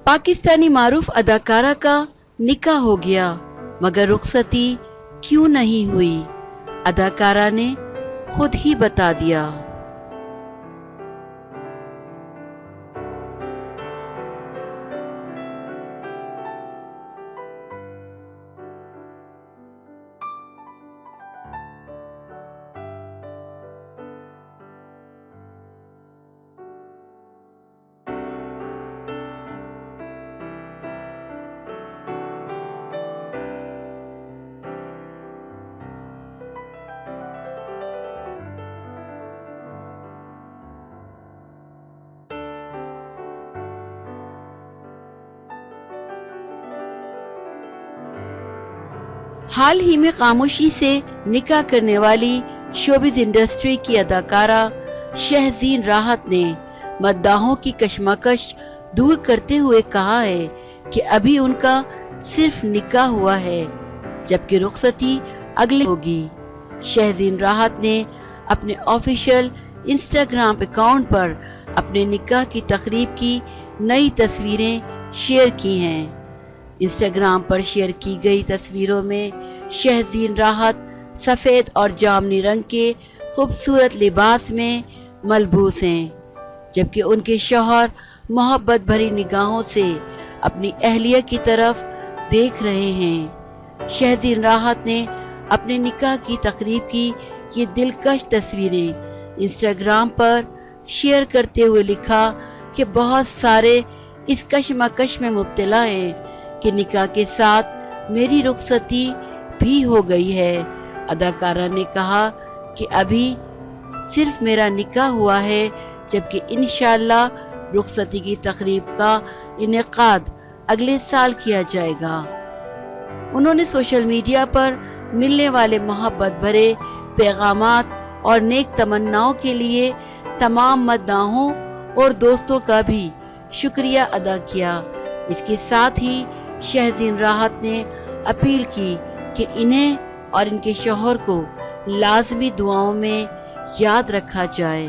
पाकिस्तानी मारूफ अदाकारा का निकाह हो गया, मगर रुखसती क्यों नहीं हुई, अदाकारा ने खुद ही बता दिया। हाल ही में खामोशी से निकाह करने वाली शोबिज़ इंडस्ट्री की अदाकारा शहज़ीन राहत ने मद्दाहों की कशमकश दूर करते हुए कहा है कि अभी उनका सिर्फ निकाह हुआ है, जबकि रुखसती अगले होगी। शहज़ीन राहत ने अपने ऑफिशियल इंस्टाग्राम अकाउंट पर अपने निकाह की तकरीब की नई तस्वीरें शेयर की हैं। इंस्टाग्राम पर शेयर की गई तस्वीरों में शहज़ीन राहत सफ़ेद और जामनी रंग के खूबसूरत लिबास में मलबूस हैं, जबकि उनके शौहर मोहब्बत भरी निगाहों से अपनी अहलिया की तरफ देख रहे हैं। शहज़ीन राहत ने अपने निकाह की तकरीब की ये दिलकश तस्वीरें इंस्टाग्राम पर शेयर करते हुए लिखा कि बहुत सारे इस कशमकश में मुब्तला हैं कि निकाह के साथ मेरी रुखसती भी हो गई है। अदाकारा ने कहा कि अभी सिर्फ मेरा निकाह हुआ है, जबकि इंशाअल्लाह रुखसती की तकरीब का इनेकाद अगले साल किया जाएगा। उन्होंने सोशल मीडिया पर मिलने वाले मोहब्बत भरे पैगामात और नेक तमन्नाओं के लिए तमाम मद्दाहों और दोस्तों का भी शुक्रिया अदा किया। इसके साथ ही शहज़ीन राहत ने अपील की कि इन्हें और इनके शौहर को लाज़मी दुआओं में याद रखा जाए।